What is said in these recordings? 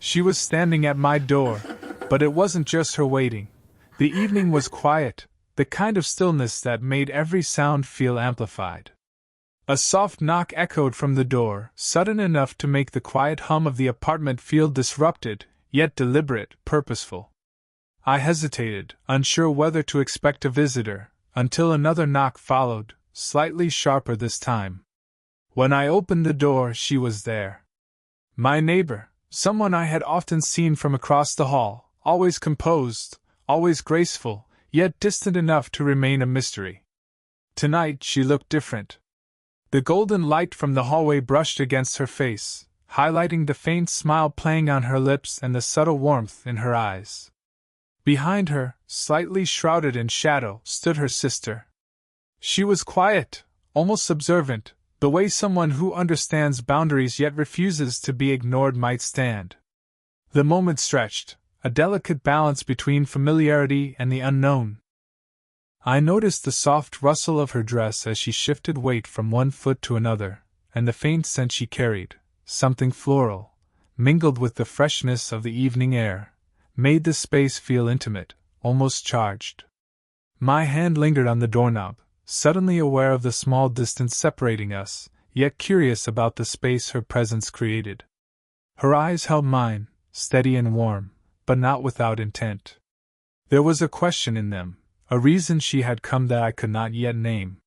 She was standing at my door, but it wasn't just her waiting. The evening was quiet, the kind of stillness that made every sound feel amplified. A soft knock echoed from the door, sudden enough to make the quiet hum of the apartment feel disrupted, yet deliberate, purposeful. I hesitated, unsure whether to expect a visitor, until another knock followed, slightly sharper this time. When I opened the door, she was there. My neighbor, someone I had often seen from across the hall, always composed, always graceful, yet distant enough to remain a mystery. Tonight she looked different. The golden light from the hallway brushed against her face, highlighting the faint smile playing on her lips and the subtle warmth in her eyes. Behind her, slightly shrouded in shadow, stood her sister. She was quiet, almost observant, the way someone who understands boundaries yet refuses to be ignored might stand. The moment stretched, a delicate balance between familiarity and the unknown. I noticed the soft rustle of her dress as she shifted weight from one foot to another, and the faint scent she carried, something floral, mingled with the freshness of the evening air, made the space feel intimate, almost charged. My hand lingered on the doorknob, suddenly aware of the small distance separating us, yet curious about the space her presence created. Her eyes held mine, steady and warm, but not without intent. There was a question in them, a reason she had come that I could not yet name.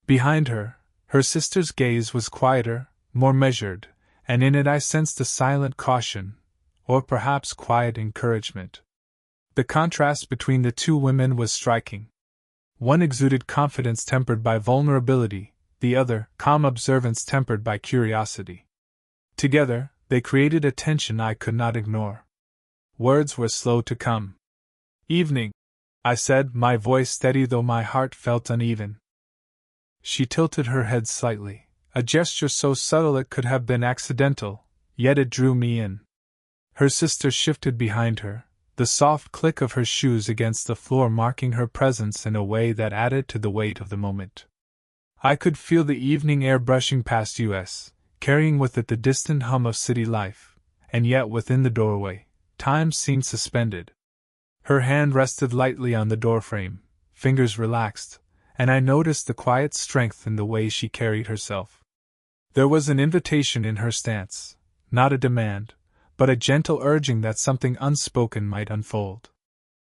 Behind her, her sister's gaze was quieter, more measured, and in it I sensed a silent caution, or perhaps quiet encouragement. The contrast between the two women was striking. One exuded confidence tempered by vulnerability, the other, calm observance tempered by curiosity. Together, they created a tension I could not ignore. Words were slow to come. "Evening," I said, my voice steady though my heart felt uneven. She tilted her head slightly, a gesture so subtle it could have been accidental, yet it drew me in. Her sister shifted behind her, the soft click of her shoes against the floor marking her presence in a way that added to the weight of the moment. I could feel the evening air brushing past us, carrying with it the distant hum of city life, and yet within the doorway, time seemed suspended. Her hand rested lightly on the doorframe, fingers relaxed, and I noticed the quiet strength in the way she carried herself. There was an invitation in her stance, not a demand, but a gentle urging that something unspoken might unfold.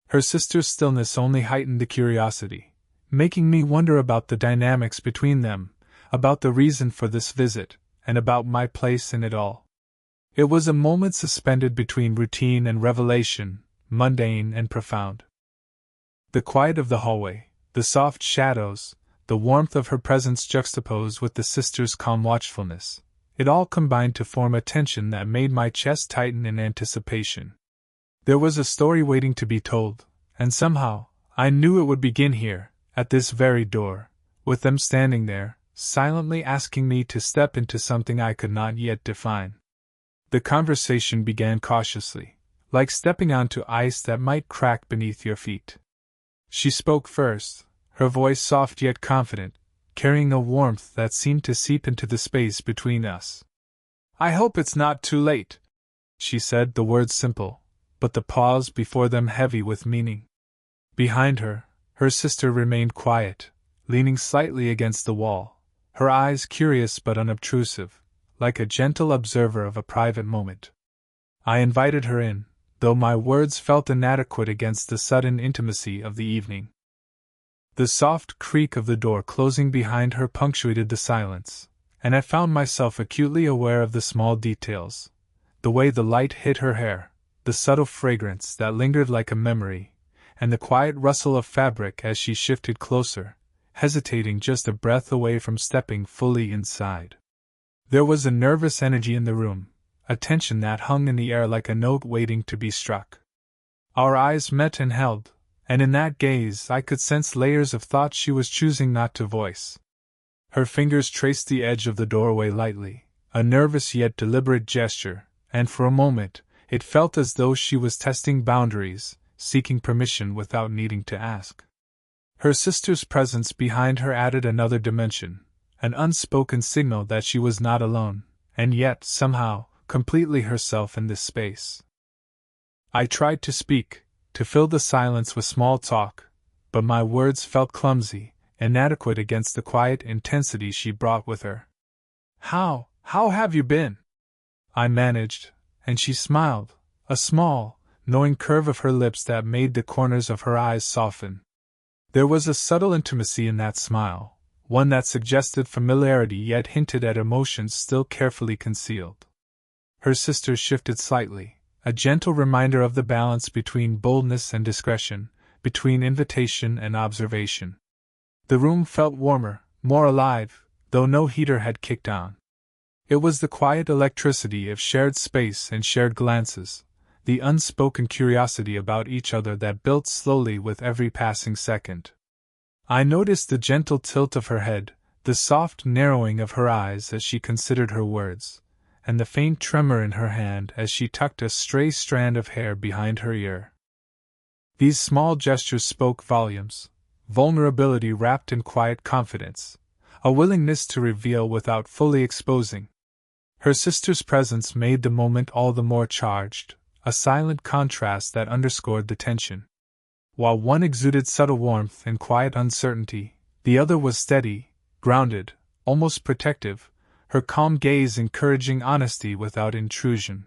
Her sister's stillness only heightened the curiosity, making me wonder about the dynamics between them, about the reason for this visit, and about my place in it all. It was a moment suspended between routine and revelation, mundane and profound. The quiet of the hallway, the soft shadows, the warmth of her presence juxtaposed with the sister's calm watchfulness, it all combined to form a tension that made my chest tighten in anticipation. There was a story waiting to be told, and somehow, I knew it would begin here, at this very door, with them standing there, silently asking me to step into something I could not yet define. The conversation began cautiously, like stepping onto ice that might crack beneath your feet. She spoke first, her voice soft yet confident, carrying a warmth that seemed to seep into the space between us. "I hope it's not too late," she said, the words simple, but the pause before them heavy with meaning. Behind her, her sister remained quiet, leaning slightly against the wall, her eyes curious but unobtrusive, like a gentle observer of a private moment. I invited her in, though my words felt inadequate against the sudden intimacy of the evening. The soft creak of the door closing behind her punctuated the silence, and I found myself acutely aware of the small details, the way the light hit her hair, the subtle fragrance that lingered like a memory, and the quiet rustle of fabric as she shifted closer, hesitating just a breath away from stepping fully inside. There was a nervous energy in the room, a tension that hung in the air like a note waiting to be struck. Our eyes met and held, and in that gaze I could sense layers of thought she was choosing not to voice. Her fingers traced the edge of the doorway lightly, a nervous yet deliberate gesture, and for a moment, it felt as though she was testing boundaries, seeking permission without needing to ask. Her sister's presence behind her added another dimension, an unspoken signal that she was not alone, and yet, somehow, completely herself in this space. I tried to speak, to fill the silence with small talk, but my words felt clumsy, inadequate against the quiet intensity she brought with her. How have you been?" I managed, and she smiled, a small, knowing curve of her lips that made the corners of her eyes soften. There was a subtle intimacy in that smile, one that suggested familiarity yet hinted at emotions still carefully concealed. Her sister shifted slightly, a gentle reminder of the balance between boldness and discretion, between invitation and observation. The room felt warmer, more alive, though no heater had kicked on. It was the quiet electricity of shared space and shared glances, the unspoken curiosity about each other that built slowly with every passing second. I noticed the gentle tilt of her head, the soft narrowing of her eyes as she considered her words, and the faint tremor in her hand as she tucked a stray strand of hair behind her ear. These small gestures spoke volumes, vulnerability wrapped in quiet confidence, a willingness to reveal without fully exposing. Her sister's presence made the moment all the more charged, a silent contrast that underscored the tension. While one exuded subtle warmth and quiet uncertainty, the other was steady, grounded, almost protective, her calm gaze encouraging honesty without intrusion.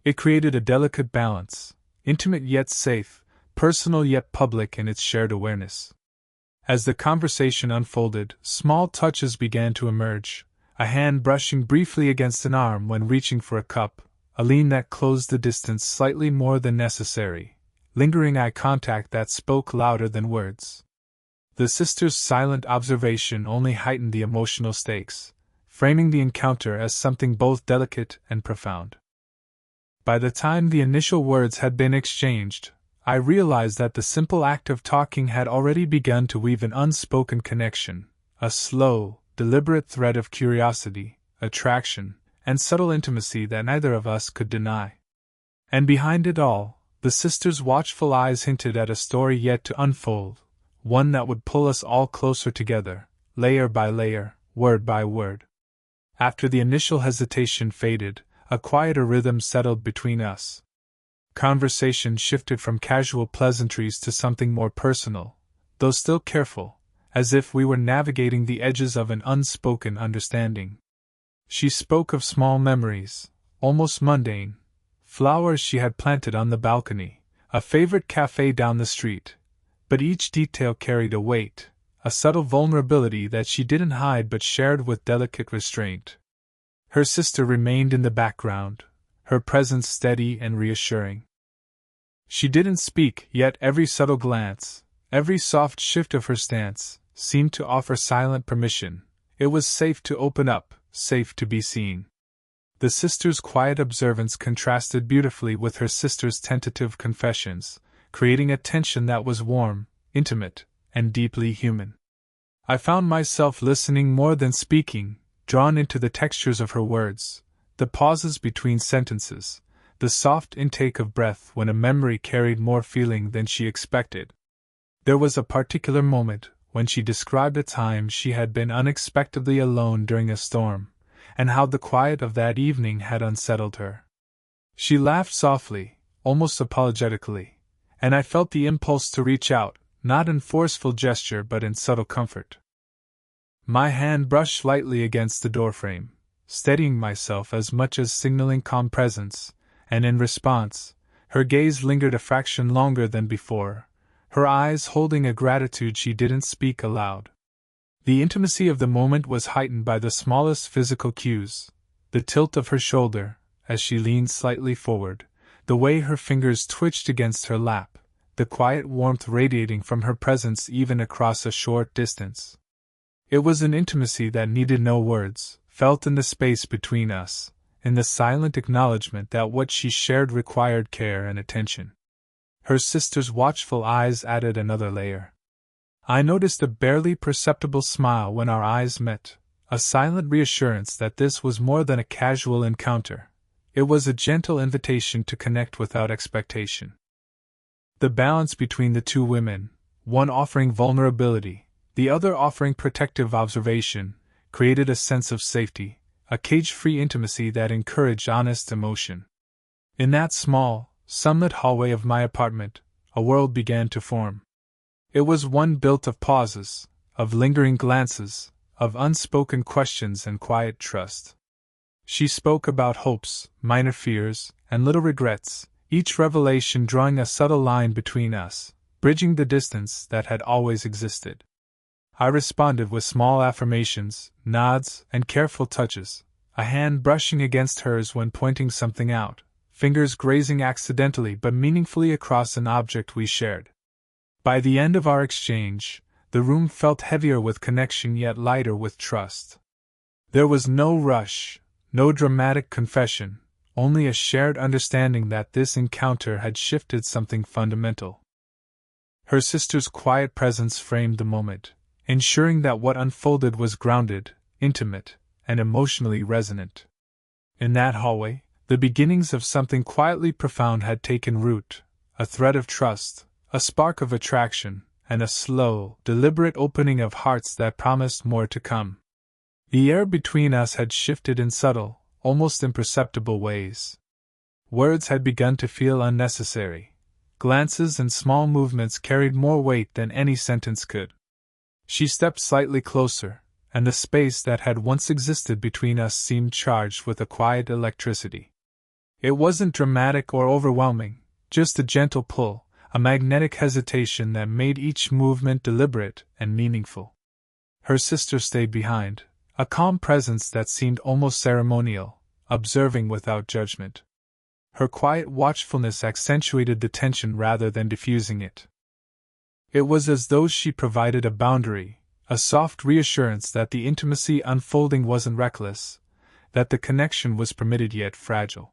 It created a delicate balance, intimate yet safe, personal yet public in its shared awareness. As the conversation unfolded, small touches began to emerge, a hand brushing briefly against an arm when reaching for a cup, a lean that closed the distance slightly more than necessary, lingering eye contact that spoke louder than words. The sisters' silent observation only heightened the emotional stakes, framing the encounter as something both delicate and profound. By the time the initial words had been exchanged, I realized that the simple act of talking had already begun to weave an unspoken connection, a slow, deliberate thread of curiosity, attraction, and subtle intimacy that neither of us could deny. And behind it all, the sisters' watchful eyes hinted at a story yet to unfold, one that would pull us all closer together, layer by layer, word by word. After the initial hesitation faded, a quieter rhythm settled between us. Conversation shifted from casual pleasantries to something more personal, though still careful, as if we were navigating the edges of an unspoken understanding. She spoke of small memories, almost mundane, flowers she had planted on the balcony, a favorite cafe down the street, but each detail carried a weight, a subtle vulnerability that she didn't hide but shared with delicate restraint. Her sister remained in the background, her presence steady and reassuring. She didn't speak, yet every subtle glance, every soft shift of her stance, seemed to offer silent permission. It was safe to open up, safe to be seen. The sister's quiet observance contrasted beautifully with her sister's tentative confessions, creating a tension that was warm, intimate, and deeply human. I found myself listening more than speaking, drawn into the textures of her words, the pauses between sentences, the soft intake of breath when a memory carried more feeling than she expected. There was a particular moment when she described a time she had been unexpectedly alone during a storm, and how the quiet of that evening had unsettled her. She laughed softly, almost apologetically, and I felt the impulse to reach out, not in forceful gesture but in subtle comfort. My hand brushed lightly against the doorframe, steadying myself as much as signaling calm presence, and in response, her gaze lingered a fraction longer than before, her eyes holding a gratitude she didn't speak aloud. The intimacy of the moment was heightened by the smallest physical cues, the tilt of her shoulder, as she leaned slightly forward, the way her fingers twitched against her lap, the quiet warmth radiating from her presence even across a short distance. It was an intimacy that needed no words, felt in the space between us, in the silent acknowledgement that what she shared required care and attention. Her sister's watchful eyes added another layer. I noticed a barely perceptible smile when our eyes met, a silent reassurance that this was more than a casual encounter. It was a gentle invitation to connect without expectation. The balance between the two women, one offering vulnerability, the other offering protective observation, created a sense of safety, a cage-free intimacy that encouraged honest emotion. In that small, sunlit hallway of my apartment, a world began to form. It was one built of pauses, of lingering glances, of unspoken questions and quiet trust. She spoke about hopes, minor fears, and little regrets, each revelation drawing a subtle line between us, bridging the distance that had always existed. I responded with small affirmations, nods, and careful touches, a hand brushing against hers when pointing something out, fingers grazing accidentally but meaningfully across an object we shared. By the end of our exchange, the room felt heavier with connection yet lighter with trust. There was no rush, no dramatic confession, only a shared understanding that this encounter had shifted something fundamental. Her sister's quiet presence framed the moment, ensuring that what unfolded was grounded, intimate, and emotionally resonant. In that hallway, the beginnings of something quietly profound had taken root, a thread of trust, a spark of attraction, and a slow, deliberate opening of hearts that promised more to come. The air between us had shifted in subtle, almost imperceptible ways. Words had begun to feel unnecessary. Glances and small movements carried more weight than any sentence could. She stepped slightly closer, and the space that had once existed between us seemed charged with a quiet electricity. It wasn't dramatic or overwhelming, just a gentle pull, a magnetic hesitation that made each movement deliberate and meaningful. Her sister stayed behind, a calm presence that seemed almost ceremonial, observing without judgment. Her quiet watchfulness accentuated the tension rather than diffusing it. It was as though she provided a boundary, a soft reassurance that the intimacy unfolding wasn't reckless, that the connection was permitted yet fragile.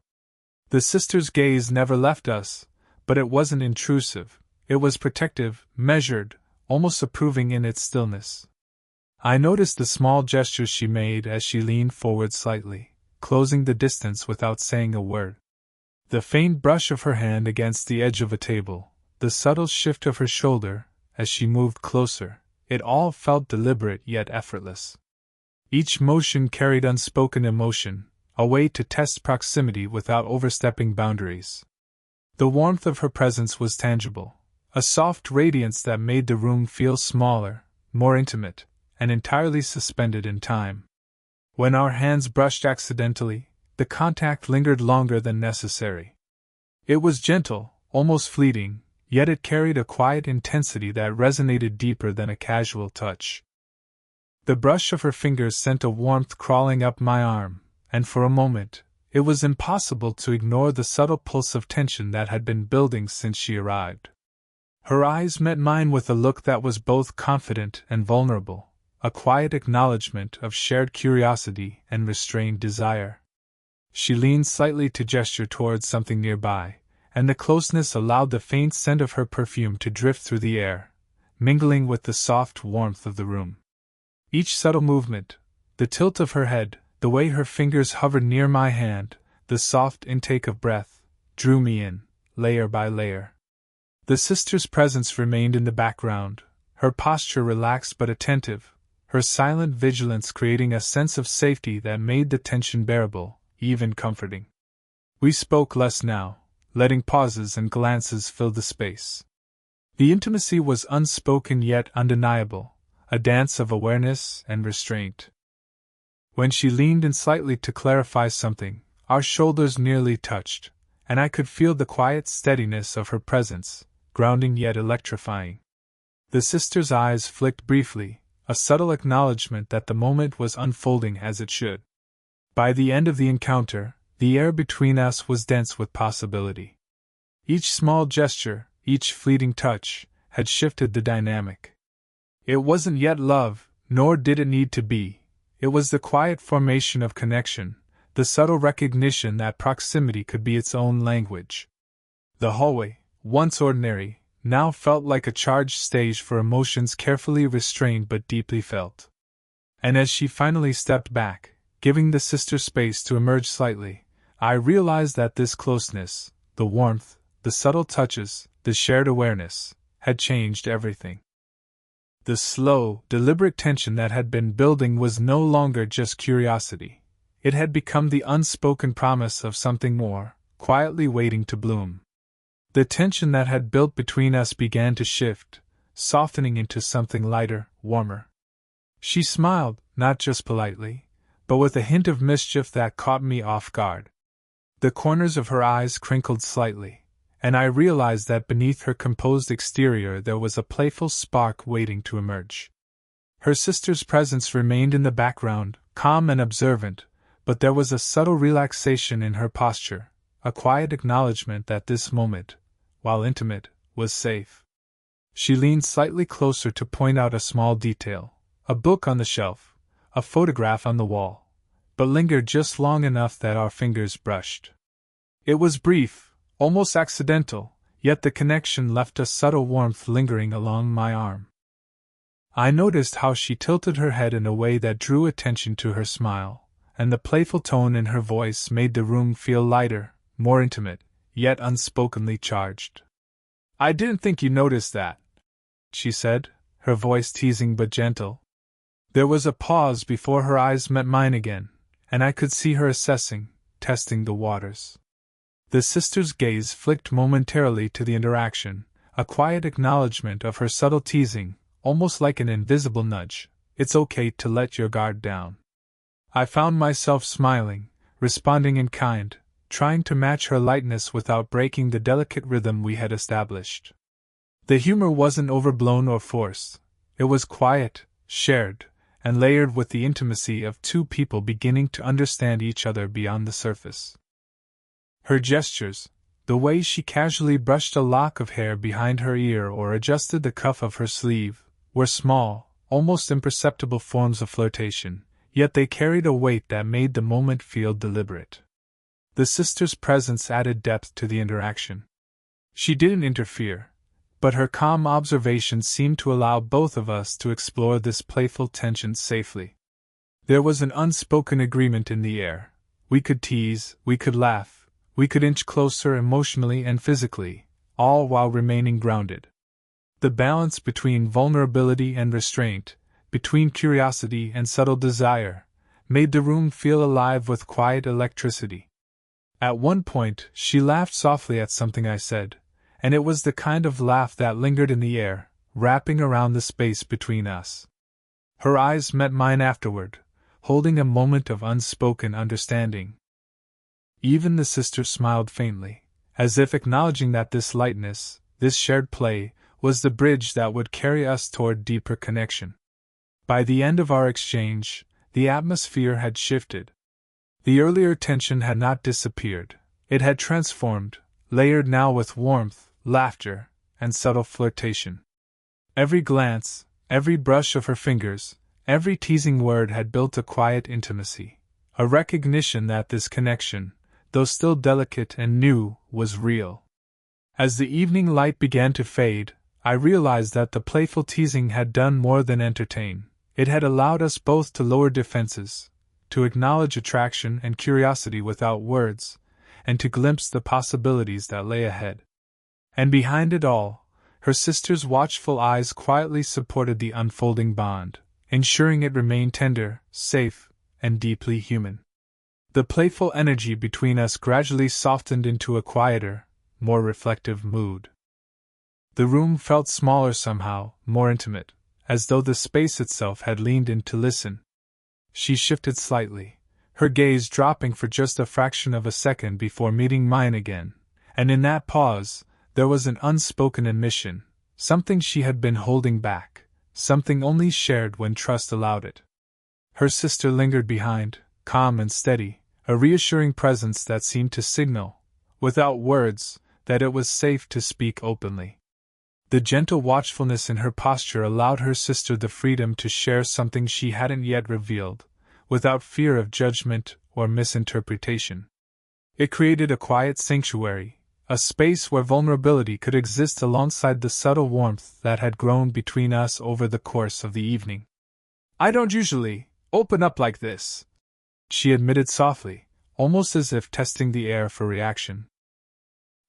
The sister's gaze never left us, but it wasn't intrusive, it was protective, measured, almost approving in its stillness. I noticed the small gestures she made as she leaned forward slightly, closing the distance without saying a word. The faint brush of her hand against the edge of a table, the subtle shift of her shoulder as she moved closer, it all felt deliberate yet effortless. Each motion carried unspoken emotion, a way to test proximity without overstepping boundaries. The warmth of her presence was tangible, a soft radiance that made the room feel smaller, more intimate, and entirely suspended in time. When our hands brushed accidentally, the contact lingered longer than necessary. It was gentle, almost fleeting, yet it carried a quiet intensity that resonated deeper than a casual touch. The brush of her fingers sent a warmth crawling up my arm, and for a moment, it was impossible to ignore the subtle pulse of tension that had been building since she arrived. Her eyes met mine with a look that was both confident and vulnerable, a quiet acknowledgement of shared curiosity and restrained desire. She leaned slightly to gesture towards something nearby, and the closeness allowed the faint scent of her perfume to drift through the air, mingling with the soft warmth of the room. Each subtle movement, the tilt of her head, the way her fingers hovered near my hand, the soft intake of breath, drew me in, layer by layer. The sister's presence remained in the background, her posture relaxed but attentive, her silent vigilance creating a sense of safety that made the tension bearable, even comforting. We spoke less now, letting pauses and glances fill the space. The intimacy was unspoken yet undeniable, a dance of awareness and restraint. When she leaned in slightly to clarify something, our shoulders nearly touched, and I could feel the quiet steadiness of her presence, grounding yet electrifying. The sister's eyes flicked briefly, a subtle acknowledgement that the moment was unfolding as it should. By the end of the encounter, the air between us was dense with possibility. Each small gesture, each fleeting touch, had shifted the dynamic. It wasn't yet love, nor did it need to be. It was the quiet formation of connection, the subtle recognition that proximity could be its own language. The hallway, once ordinary, now felt like a charged stage for emotions carefully restrained but deeply felt. And as she finally stepped back, giving the sister space to emerge slightly, I realized that this closeness, the warmth, the subtle touches, the shared awareness, had changed everything. The slow, deliberate tension that had been building was no longer just curiosity. it had become the unspoken promise of something more, quietly waiting to bloom. The tension that had built between us began to shift, softening into something lighter, warmer. She smiled, not just politely, but with a hint of mischief that caught me off guard. The corners of her eyes crinkled slightly, and I realized that beneath her composed exterior there was a playful spark waiting to emerge. Her sister's presence remained in the background, calm and observant, but there was a subtle relaxation in her posture, a quiet acknowledgement that this moment, while intimate, was safe. She leaned slightly closer to point out a small detail, a book on the shelf, a photograph on the wall, but lingered just long enough that our fingers brushed. It was brief, almost accidental, yet the connection left a subtle warmth lingering along my arm. I noticed how she tilted her head in a way that drew attention to her smile, and the playful tone in her voice made the room feel lighter, more intimate, yet unspokenly charged. "I didn't think you noticed that," she said, her voice teasing but gentle. There was a pause before her eyes met mine again, and I could see her assessing, testing the waters. The sister's gaze flicked momentarily to the interaction, a quiet acknowledgement of her subtle teasing, almost like an invisible nudge. "It's okay to let your guard down." I found myself smiling, responding in kind, trying to match her lightness without breaking the delicate rhythm we had established. The humor wasn't overblown or forced. It was quiet, shared, and layered with the intimacy of two people beginning to understand each other beyond the surface. Her gestures, the way she casually brushed a lock of hair behind her ear or adjusted the cuff of her sleeve, were small, almost imperceptible forms of flirtation, yet they carried a weight that made the moment feel deliberate. The sister's presence added depth to the interaction. She didn't interfere, but her calm observation seemed to allow both of us to explore this playful tension safely. There was an unspoken agreement in the air. We could tease, we could laugh, we could inch closer emotionally and physically, all while remaining grounded. The balance between vulnerability and restraint, between curiosity and subtle desire, made the room feel alive with quiet electricity. At one point, she laughed softly at something I said, and it was the kind of laugh that lingered in the air, wrapping around the space between us. Her eyes met mine afterward, holding a moment of unspoken understanding. Even the sister smiled faintly, as if acknowledging that this lightness, this shared play, was the bridge that would carry us toward deeper connection. By the end of our exchange, the atmosphere had shifted. The earlier tension had not disappeared, it had transformed, layered now with warmth, laughter, and subtle flirtation. Every glance, every brush of her fingers, every teasing word had built a quiet intimacy, a recognition that this connection, though still delicate and new, was real. As the evening light began to fade, I realized that the playful teasing had done more than entertain. It had allowed us both to lower defenses, to acknowledge attraction and curiosity without words, and to glimpse the possibilities that lay ahead. And behind it all, her sister's watchful eyes quietly supported the unfolding bond, ensuring it remained tender, safe, and deeply human. The playful energy between us gradually softened into a quieter, more reflective mood. The room felt smaller somehow, more intimate, as though the space itself had leaned in to listen. She shifted slightly, her gaze dropping for just a fraction of a second before meeting mine again, and in that pause, there was an unspoken admission, something she had been holding back, something only shared when trust allowed it. Her sister lingered behind, calm and steady, a reassuring presence that seemed to signal, without words, that it was safe to speak openly. The gentle watchfulness in her posture allowed her sister the freedom to share something she hadn't yet revealed, without fear of judgment or misinterpretation. It created a quiet sanctuary, a space where vulnerability could exist alongside the subtle warmth that had grown between us over the course of the evening. "I don't usually open up like this," she admitted softly, almost as if testing the air for reaction.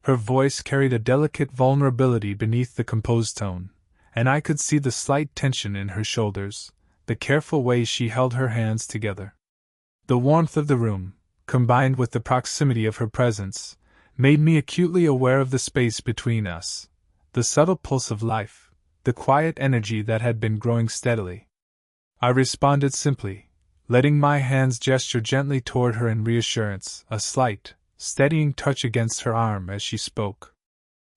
Her voice carried a delicate vulnerability beneath the composed tone, and I could see the slight tension in her shoulders, the careful way she held her hands together. The warmth of the room, combined with the proximity of her presence, made me acutely aware of the space between us, the subtle pulse of life, the quiet energy that had been growing steadily. I responded simply, letting my hands gesture gently toward her in reassurance, a slight, steadying touch against her arm as she spoke.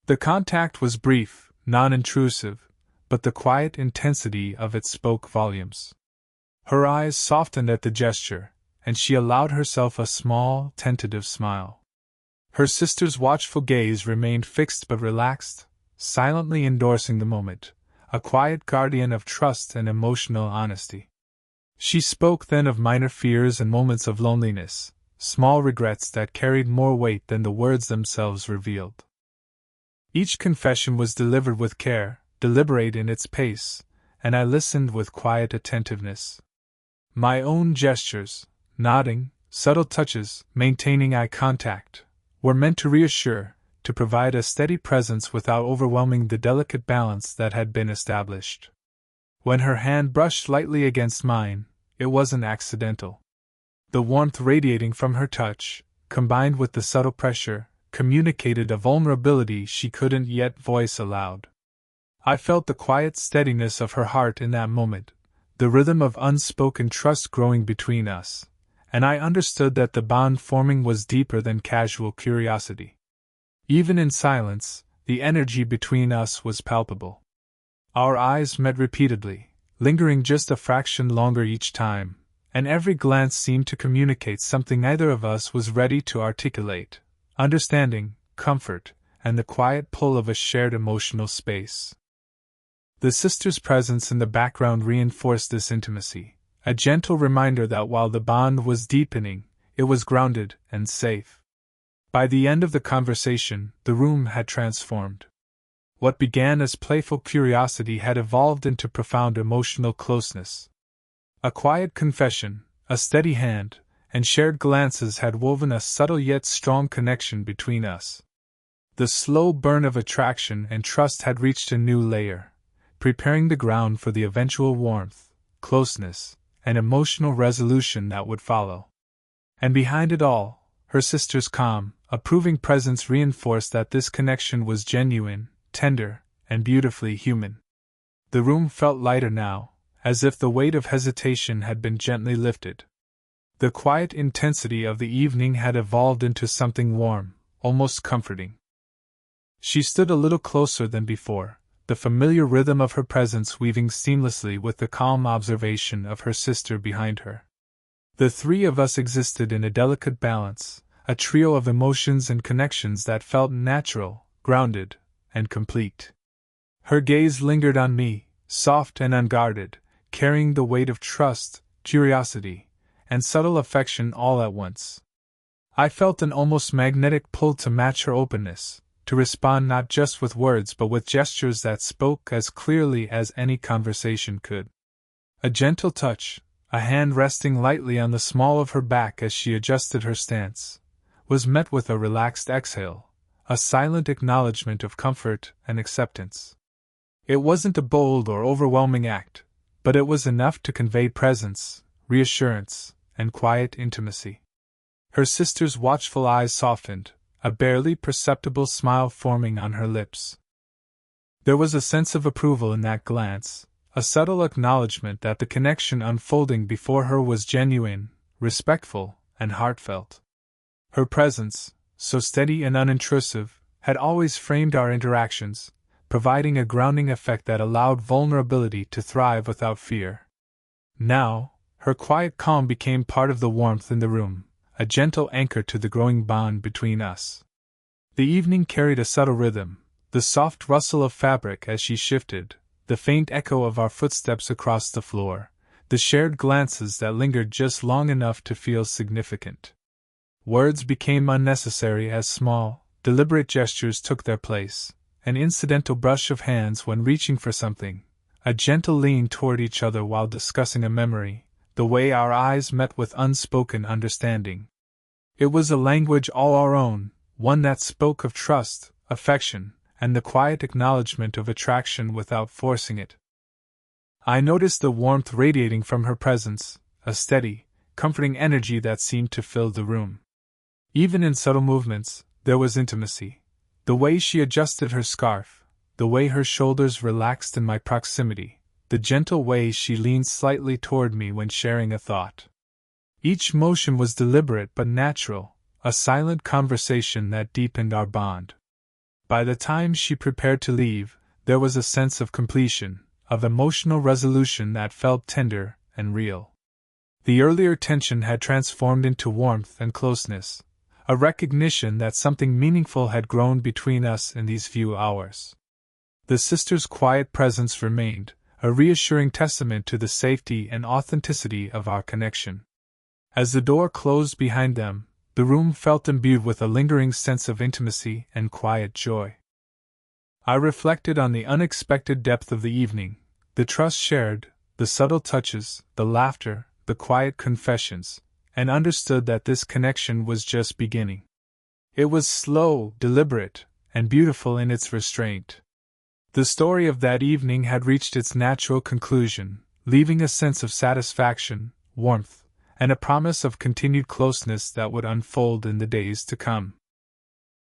The contact was brief, non-intrusive, but the quiet intensity of it spoke volumes. Her eyes softened at the gesture, and she allowed herself a small, tentative smile. Her sister's watchful gaze remained fixed but relaxed, silently endorsing the moment, a quiet guardian of trust and emotional honesty. She spoke then of minor fears and moments of loneliness, small regrets that carried more weight than the words themselves revealed. Each confession was delivered with care, deliberate in its pace, and I listened with quiet attentiveness. My own gestures, nodding, subtle touches, maintaining eye contact, were meant to reassure, to provide a steady presence without overwhelming the delicate balance that had been established. When her hand brushed lightly against mine, it wasn't accidental. The warmth radiating from her touch, combined with the subtle pressure, communicated a vulnerability she couldn't yet voice aloud. I felt the quiet steadiness of her heart in that moment, the rhythm of unspoken trust growing between us, and I understood that the bond forming was deeper than casual curiosity. Even in silence, the energy between us was palpable. Our eyes met repeatedly, lingering just a fraction longer each time, and every glance seemed to communicate something neither of us was ready to articulate: understanding, comfort, and the quiet pull of a shared emotional space. The sister's presence in the background reinforced this intimacy, a gentle reminder that while the bond was deepening, it was grounded and safe. By the end of the conversation, the room had transformed. What began as playful curiosity had evolved into profound emotional closeness. A quiet confession, a steady hand, and shared glances had woven a subtle yet strong connection between us. The slow burn of attraction and trust had reached a new layer, preparing the ground for the eventual warmth, closeness, and emotional resolution that would follow. And behind it all, her sister's calm, approving presence reinforced that this connection was genuine, tender, and beautifully human. The room felt lighter now, as if the weight of hesitation had been gently lifted. The quiet intensity of the evening had evolved into something warm, almost comforting. She stood a little closer than before, the familiar rhythm of her presence weaving seamlessly with the calm observation of her sister behind her. The three of us existed in a delicate balance, a trio of emotions and connections that felt natural, grounded, and complete. Her gaze lingered on me, soft and unguarded, carrying the weight of trust, curiosity, and subtle affection all at once. I felt an almost magnetic pull to match her openness, to respond not just with words but with gestures that spoke as clearly as any conversation could. A gentle touch, a hand resting lightly on the small of her back as she adjusted her stance, was met with a relaxed exhale, a silent acknowledgement of comfort and acceptance. It wasn't a bold or overwhelming act, but it was enough to convey presence, reassurance, and quiet intimacy. Her sister's watchful eyes softened, a barely perceptible smile forming on her lips. There was a sense of approval in that glance, a subtle acknowledgement that the connection unfolding before her was genuine, respectful, and heartfelt. Her presence, so steady and unintrusive, had always framed our interactions, providing a grounding effect that allowed vulnerability to thrive without fear. Now, her quiet calm became part of the warmth in the room, a gentle anchor to the growing bond between us. The evening carried a subtle rhythm, the soft rustle of fabric as she shifted, the faint echo of our footsteps across the floor, the shared glances that lingered just long enough to feel significant. Words became unnecessary as small, deliberate gestures took their place, an incidental brush of hands when reaching for something, a gentle lean toward each other while discussing a memory, the way our eyes met with unspoken understanding. It was a language all our own, one that spoke of trust, affection, and the quiet acknowledgement of attraction without forcing it. I noticed the warmth radiating from her presence, a steady, comforting energy that seemed to fill the room. Even in subtle movements, there was intimacy. The way she adjusted her scarf, the way her shoulders relaxed in my proximity, the gentle way she leaned slightly toward me when sharing a thought. Each motion was deliberate but natural, a silent conversation that deepened our bond. By the time she prepared to leave, there was a sense of completion, of emotional resolution that felt tender and real. The earlier tension had transformed into warmth and closeness, a recognition that something meaningful had grown between us in these few hours. The sisters' quiet presence remained, a reassuring testament to the safety and authenticity of our connection. As the door closed behind them, the room felt imbued with a lingering sense of intimacy and quiet joy. I reflected on the unexpected depth of the evening, the trust shared, the subtle touches, the laughter, the quiet confessions, and understood that this connection was just beginning. It was slow, deliberate, and beautiful in its restraint. The story of that evening had reached its natural conclusion, leaving a sense of satisfaction, warmth, and a promise of continued closeness that would unfold in the days to come.